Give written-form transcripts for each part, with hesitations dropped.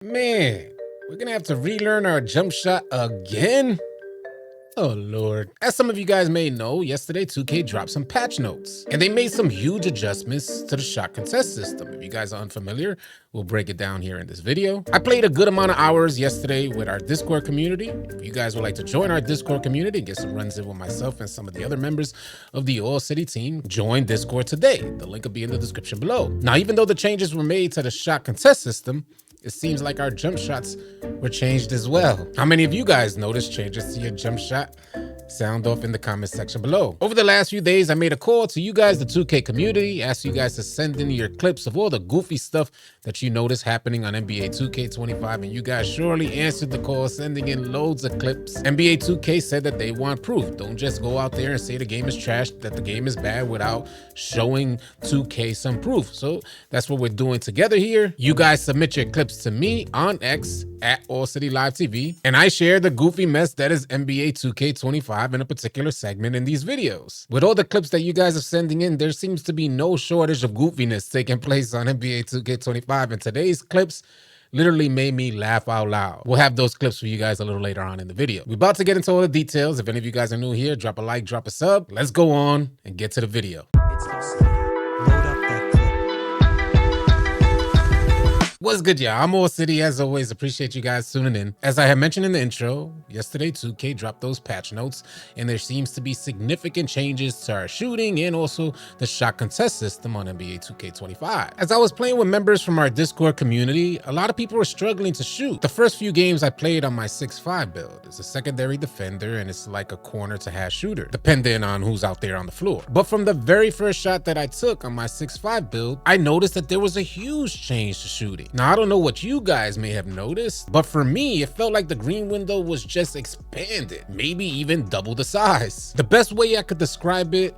Man, we're gonna have to relearn our jump shot again? Oh Lord. As some of you guys may know, yesterday 2K dropped some patch notes, and they made some huge adjustments to the shot contest system. If you guys are unfamiliar, we'll break it down here in this video. I played a good amount of hours yesterday with our Discord community. If you guys would like to join our Discord community and get some runs in with myself and some of the other members of the AllCity team, join Discord today. The link will be in the description below. Now, even though the changes were made to the shot contest system, it seems like our jump shots were changed as well. How many of you guys noticed changes to your jump shot? Sound off in the comment section below. Over the last few days, I made a call to you guys, the 2K community, asked you guys to send in your clips of all the goofy stuff that you noticed happening on NBA 2K25, and you guys surely answered the call, sending in loads of clips. NBA 2K said that they want proof. Don't just go out there and say the game is trash, that the game is bad without showing 2K some proof. So that's what we're doing together here. You guys submit your clips to me on X at AllCity Live TV, and I share the goofy mess that is NBA 2K25 in a particular segment in these videos. With all the clips that you guys are sending in, there seems to be no shortage of goofiness taking place on NBA 2K25, and today's clips literally made me laugh out loud. We'll have those clips for you guys a little later on in the video. We're about to get into all the details. If any of you guys are new here, drop a like, drop a sub. Let's go on and get to the video. It's AllCity. Load up that clip. What's good, y'all? I'm AllCity. As always, appreciate you guys tuning in. As I had mentioned in the intro, yesterday 2K dropped those patch notes, and there seems to be significant changes to our shooting and also the shot contest system on NBA 2K25. As I was playing with members from our Discord community, a lot of people were struggling to shoot. The first few games I played on my 6'5" build. It's a secondary defender, and it's like a corner to half shooter, depending on who's out there on the floor. But from the very first shot that I took on my 6'5" build, I noticed that there was a huge change to shooting. Now, I don't know what you guys may have noticed, but for me, it felt like the green window was just expanded, maybe even double the size. The best way I could describe it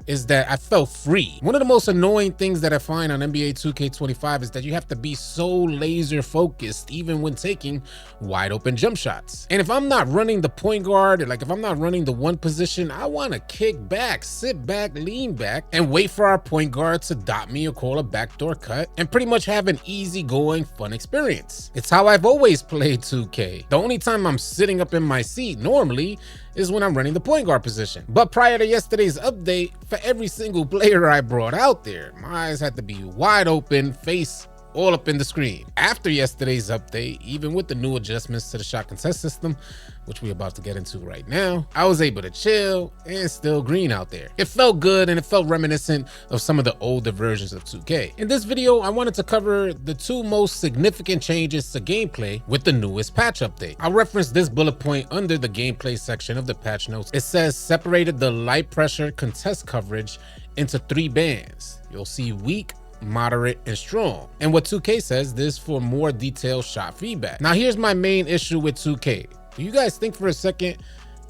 is that I felt free. One of the most annoying things that I find on NBA 2K25 is that you have to be so laser focused even when taking wide open jump shots. And if I'm not running the point guard, or like if I'm not running the one position, I want to kick back, sit back, lean back, and wait for our point guard to dot me or call a backdoor cut and pretty much have an easygoing, fun experience. It's how I've always played 2K. The only time I'm sitting up in my seat normally is when I'm running the point guard position. But prior to yesterday's update, for every single player I brought out there, my eyes had to be wide open, face all up in the screen. After yesterday's update, even with the new adjustments to the shot contest system, which we're about to get into right now, I was able to chill and still green out there. It felt good, and it felt reminiscent of some of the older versions of 2K. In this video, I wanted to cover the two most significant changes to gameplay with the newest patch update. I'll reference this bullet point under the gameplay section of the patch notes. It says separated the light pressure contest coverage into 3 bands. You'll see weak, moderate, and strong. And what 2K says, this for more detailed shot feedback. Now, here's my main issue with 2K. Do you guys think for a second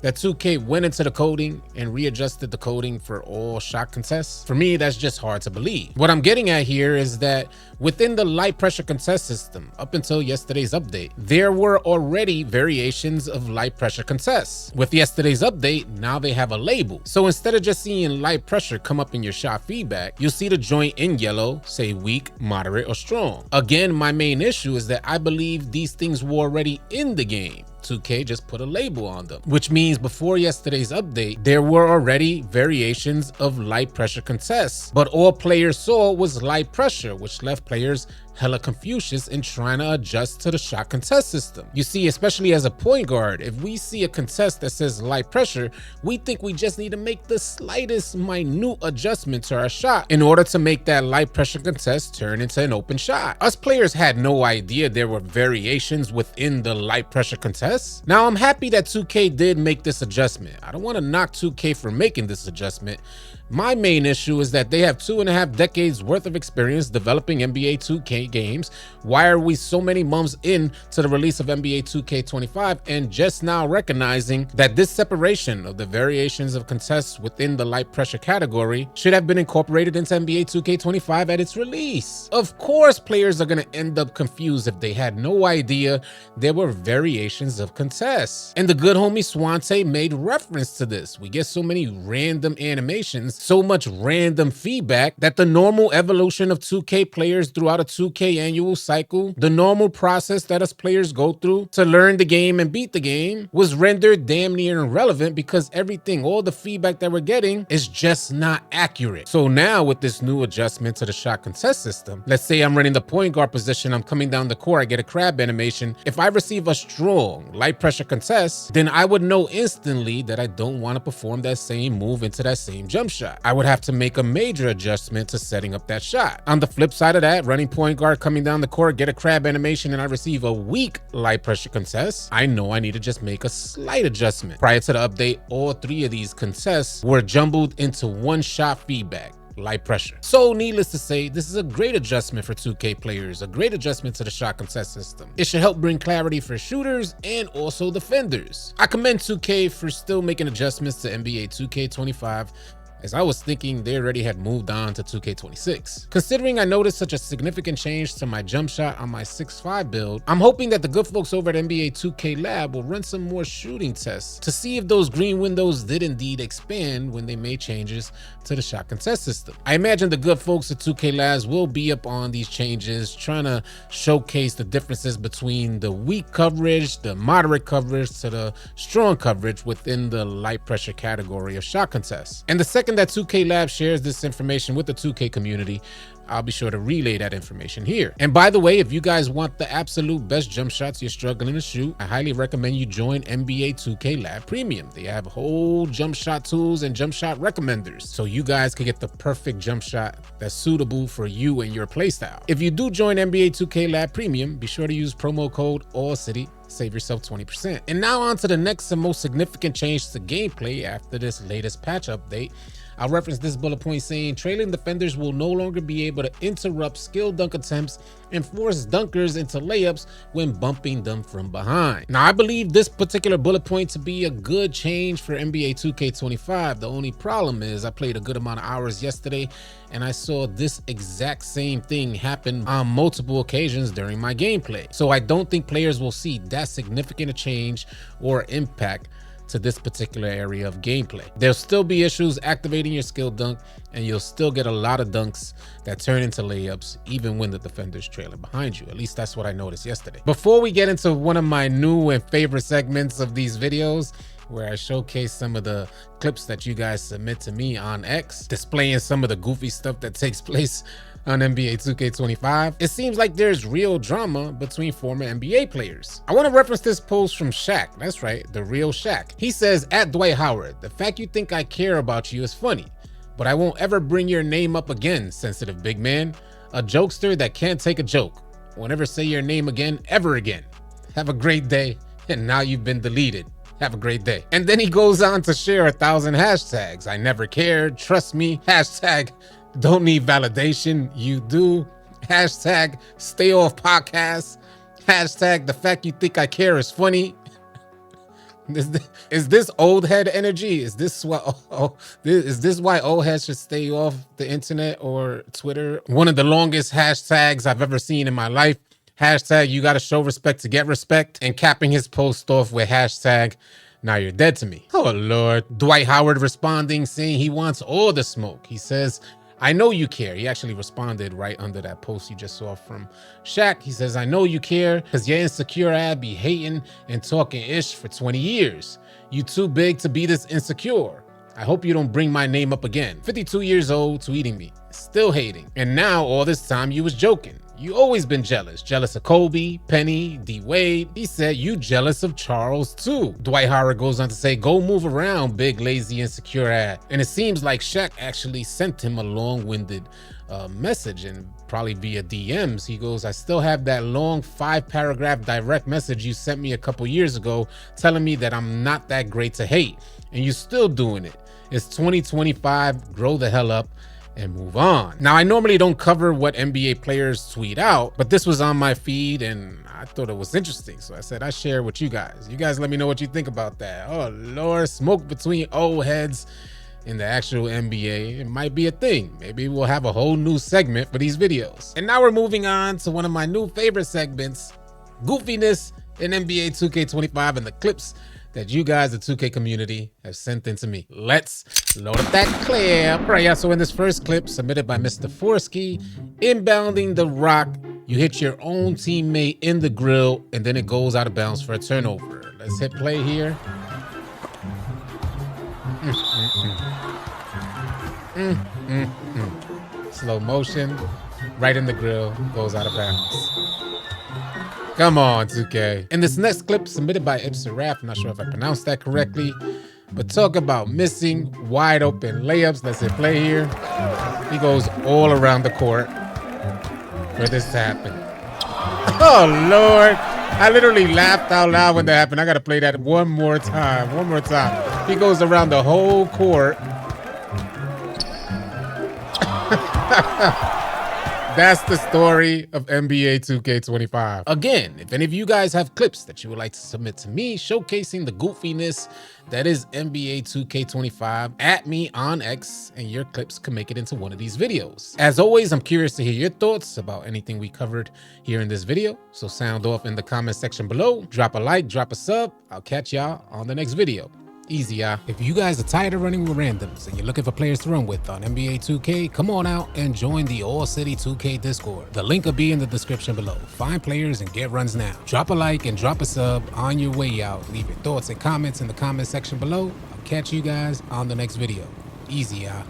that 2K went into the coding and readjusted the coding for all shot contests? For me, that's just hard to believe. What I'm getting at here is that within the light pressure contest system, up until yesterday's update, there were already variations of light pressure contests. With yesterday's update, now they have a label. So instead of just seeing light pressure come up in your shot feedback, you'll see the joint in yellow say weak, moderate, or strong. Again, my main issue is that I believe these things were already in the game. 2K just put a label on them, which means before yesterday's update, there were already variations of light pressure contests, but all players saw was light pressure, which left players hella Confucius in trying to adjust to the shot contest system. You see, especially as a point guard, if we see a contest that says light pressure, we think we just need to make the slightest minute adjustment to our shot in order to make that light pressure contest turn into an open shot. Us players had no idea there were variations within the light pressure contest. Now, I'm happy that 2K did make this adjustment. I don't want to knock 2K for making this adjustment. My main issue is that they have 2.5 decades worth of experience developing NBA 2K games. Why are we so many months in to the release of NBA 2K25 and just now recognizing that this separation of the variations of contests within the light pressure category should have been incorporated into NBA 2K25 at its release? Of course, players are going to end up confused if they had no idea there were variations of contests. And the good homie Swante made reference to this. We get so many random animations gives so much random feedback that the normal evolution of 2K players throughout a 2K annual cycle, the normal process that us players go through to learn the game and beat the game, was rendered damn near irrelevant because everything, all the feedback that we're getting is just not accurate. So now with this new adjustment to the shot contest system, let's say I'm running the point guard position, I'm coming down the court, I get a crab animation. If I receive a strong light pressure contest, then I would know instantly that I don't want to perform that same move into that same jump shot. I would have to make a major adjustment to setting up that shot. On the flip side of that, running point guard, coming down the court, get a crab animation, and I receive a weak light pressure contest, I know I need to just make a slight adjustment. Prior to the update, all three of these contests were jumbled into one shot feedback. Light pressure. So needless to say, this is a great adjustment for 2K players, a great adjustment to the shot contest system. It should help bring clarity for shooters and also defenders. I commend 2K for still making adjustments to NBA 2K25, as I was thinking they already had moved on to 2K26. Considering I noticed such a significant change to my jump shot on my 6'5" build, I'm hoping that the good folks over at NBA 2K Lab will run some more shooting tests to see if those green windows did indeed expand when they made changes to the shot contest system. I imagine the good folks at 2K Labs will be up on these changes, trying to showcase the differences between the weak coverage, the moderate coverage, to the strong coverage within the light pressure category of shot contests. And the second that 2K Lab shares this information with the 2K community, I'll be sure to relay that information here. And by the way, if you guys want the absolute best jump shots you're struggling to shoot, I highly recommend you join NBA 2K Lab Premium. They have whole jump shot tools and jump shot recommenders, so you guys can get the perfect jump shot that's suitable for you and your playstyle. If you do join NBA 2K Lab Premium, be sure to use promo code AllCity. Save yourself 20%. And now on to the next and most significant change to gameplay after this latest patch update. I'll reference this bullet point saying trailing defenders will no longer be able to interrupt skill dunk attempts and force dunkers into layups when bumping them from behind. Now, I believe this particular bullet point to be a good change for NBA 2K25. The only problem is I played a good amount of hours yesterday and I saw this exact same thing happen on multiple occasions during my gameplay. So I don't think players will see that significant a change or impact to this particular area of gameplay. There'll still be issues activating your skill dunk, and you'll still get a lot of dunks that turn into layups even when the defender's trailing behind you. At least that's what I noticed yesterday. Before we get into one of my new and favorite segments of these videos, where I showcase some of the clips that you guys submit to me on X, displaying some of the goofy stuff that takes place on NBA 2K25, it seems like there's real drama between former NBA players. I want to reference this post from Shaq. That's right, the real Shaq. He says, at Dwight Howard, the fact you think I care about you is funny, but I won't ever bring your name up again, sensitive big man. A jokester that can't take a joke. Won't ever say your name again, ever again. Have a great day, and now you've been deleted. Have a great day. And then he goes on to share 1,000 hashtags. I never cared, trust me, hashtag don't need validation, you do, hashtag stay off podcast, hashtag the fact you think I care is funny. Is this old head energy? Is this what? Is this why old heads should stay off the internet or Twitter? One of the longest hashtags I've ever seen in my life. Hashtag you gotta show respect to get respect, and capping his post off with hashtag now you're dead to me. Oh Lord. Dwight Howard responding, saying he wants all the smoke. He says, I know you care. He actually responded right under that post you just saw from Shaq. He says, I know you care because your insecure ad be hating and talking ish for 20 years. You too big to be this insecure. I hope you don't bring my name up again. 52 years old, tweeting me, still hating. And now all this time you was joking. You always been jealous. Jealous of Kobe, Penny, D Wade. He said you jealous of Charles too. Dwight Howard goes on to say, go move around, big lazy insecure ad. And it seems like Shaq actually sent him a long-winded message, and probably via DMs. He goes, I still have that long 5-paragraph direct message you sent me a couple years ago telling me that I'm not that great to hate, and you still doing it. It's 2025, grow the hell up and move on. Now, I normally don't cover what NBA players tweet out, but this was on my feed and I thought it was interesting. So I said, I share with you guys. You guys let me know what you think about that. Oh Lord, smoke between old heads in the actual NBA. It might be a thing. Maybe we'll have a whole new segment for these videos. And now we're moving on to one of my new favorite segments, goofiness in NBA 2K25 and the clips that you guys, the 2K community, have sent in to me. Let's load up that clip. All right, yeah, so in this first clip submitted by Mr. Forsky, inbounding the rock, you hit your own teammate in the grill, and then it goes out of bounds for a turnover. Let's hit play here. Slow motion, right in the grill, goes out of bounds. Come on, 2K. In this next clip submitted by Ipsiraf, I'm not sure if I pronounced that correctly, but talk about missing wide open layups. Let's hit play here. He goes all around the court for this to happen. Oh, Lord. I literally laughed out loud when that happened. I got to play that one more time. One more time. He goes around the whole court. That's the story of NBA 2K25. Again, if any of you guys have clips that you would like to submit to me showcasing the goofiness that is NBA 2K25, at me on X, and your clips can make it into one of these videos. As always, I'm curious to hear your thoughts about anything we covered here in this video, so sound off in the comment section below. Drop a like, drop a sub. I'll catch y'all on the next video. Easy, y'all. If you guys are tired of running with randoms and you're looking for players to run with on NBA 2K, come on out and join the AllCity 2K Discord. The link will be in the description below. Find players and get runs now. Drop a like and drop a sub on your way out. Leave your thoughts and comments in the comment section below. I'll catch you guys on the next video. Easy, y'all.